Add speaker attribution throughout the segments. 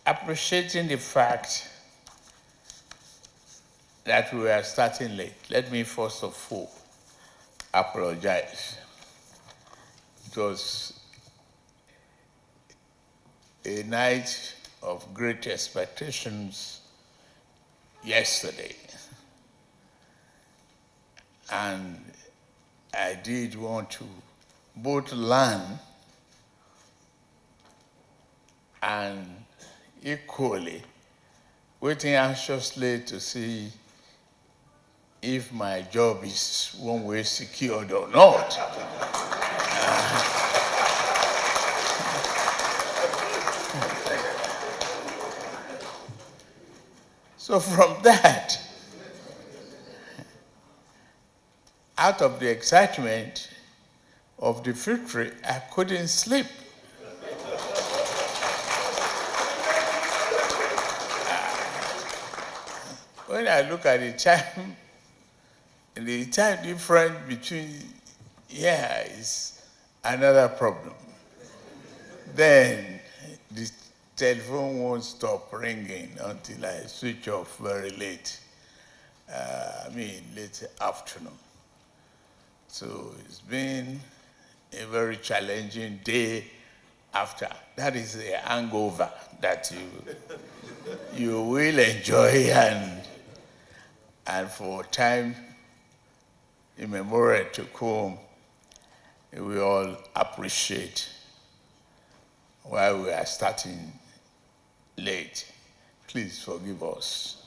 Speaker 1: appreciating the fact that we are starting late, let me first of all apologize. It was a night of great expectations yesterday. And I did want to both learn and equally waiting anxiously to see if my job is one way secured or not. So from that, out of the excitement of the victory, I couldn't sleep. When I look at the time difference between here is another problem. Then the telephone won't stop ringing until I switch off very late. Late afternoon. So it's been a very challenging day after. That is a hangover that you will enjoy and for time immemorial to come, we all appreciate why we are starting late. Please forgive us.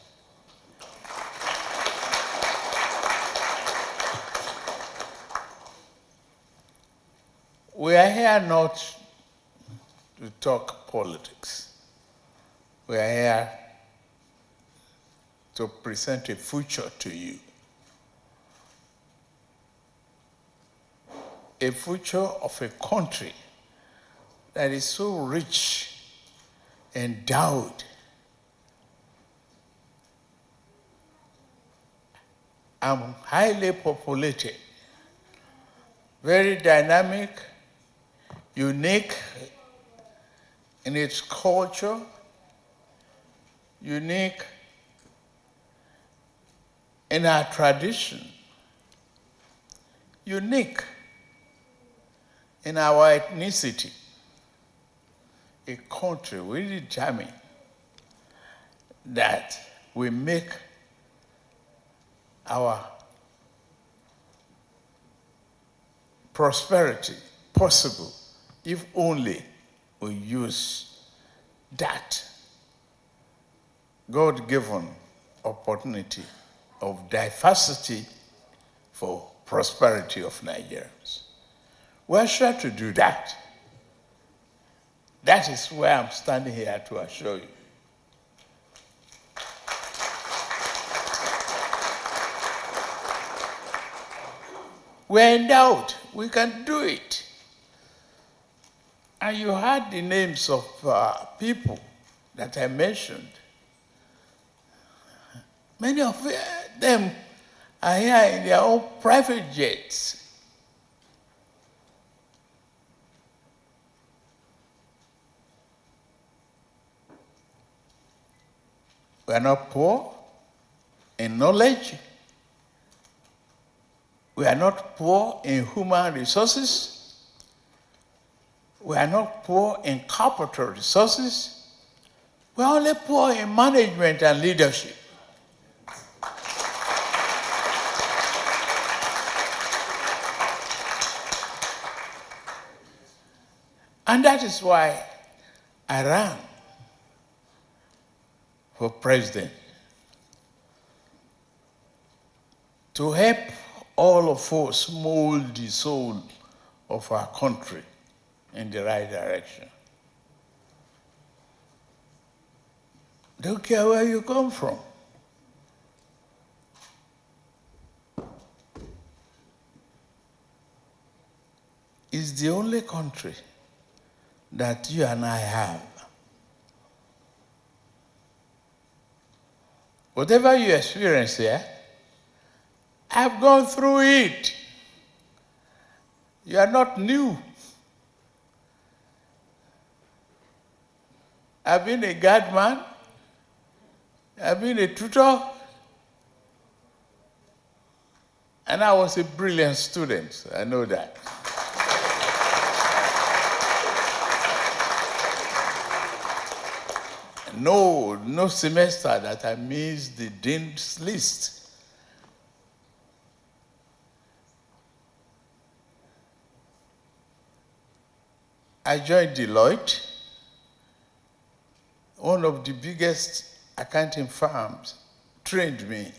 Speaker 1: We are here not to talk politics. We are here to present a future to you. A future of a country that is so rich, endowed, and highly populated, very dynamic, unique in its culture, unique in our tradition, unique in our ethnicity. A country we determine that we make our prosperity possible if only we use that God-given opportunity of diversity for prosperity of Nigerians. We're sure to do that. That is where I'm standing here to assure you. We're in doubt. We can do it. And you heard the names of people that I mentioned. Many of them are here in their own private jets. We are not poor in knowledge. We are not poor in human resources. We are not poor in capital resources. We are only poor in management and leadership. And that is why I ran for president, to help all of us mold the soul of our country in the right direction. Don't care where you come from. It's the only country that you and I have. Whatever you experience here, I've gone through it. You are not new. I've been a guardman. I've been a tutor. And I was a brilliant student. I know that. No semester that I missed the dean's list. I joined Deloitte, one of the biggest accounting firms, trained me.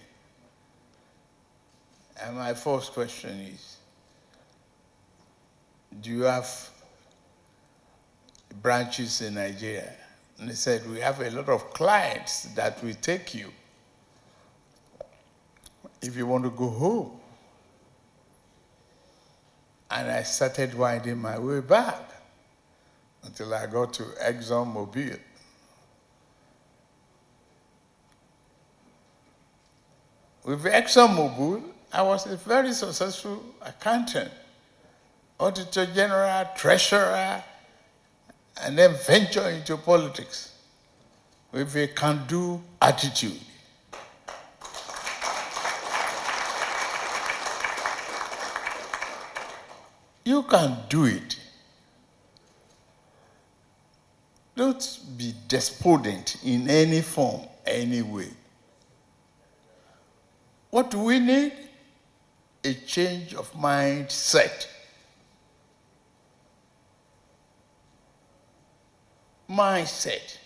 Speaker 1: And my first question is, do you have branches in Nigeria? And they said, we have a lot of clients that will take you if you want to go home. And I started winding my way back until I got to ExxonMobil. With ExxonMobil, I was a very successful accountant, auditor general, treasurer, and then venture into politics with a can-do attitude. You can do it. Don't be despondent in any form, any way. What do we need? A change of mindset. Mindset.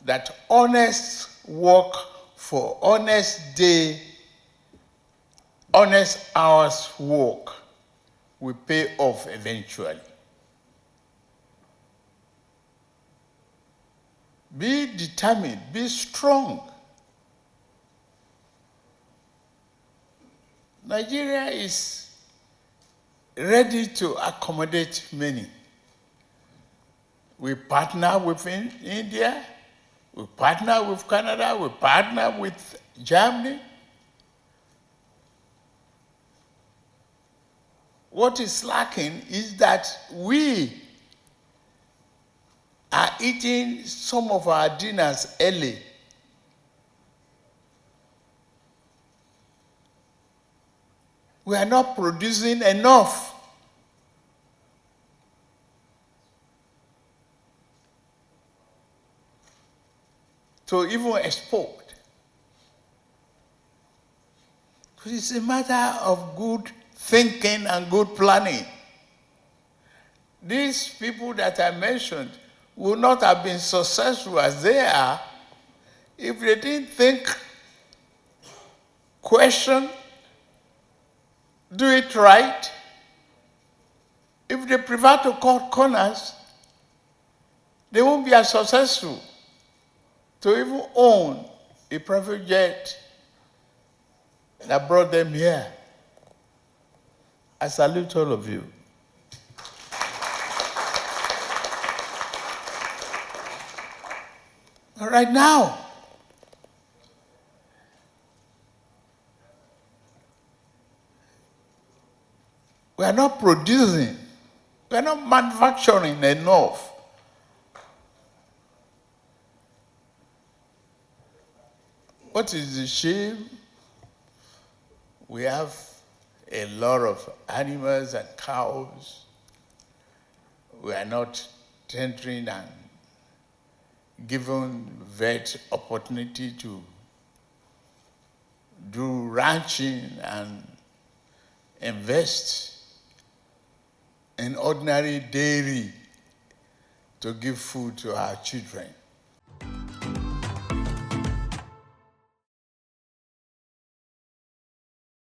Speaker 1: That honest work for honest day, honest hours work will pay off eventually. Be determined, be strong. Nigeria is ready to accommodate many. We partner with India, we partner with Canada, we partner with Germany. What is lacking is that we are eating some of our dinners early. We are not producing enough. To even export. It's a matter of good thinking and good planning. These people that I mentioned would not have been successful as they are if they didn't think, question, do it right. If they prefer to cut corners, they won't be as successful to even own a private jet that brought them here. I salute all of you. But right now, we are not producing, we are not manufacturing enough. What is the shame? We have a lot of animals and cows. We are not tendering and given vet opportunity to do ranching and invest in ordinary dairy to give food to our children.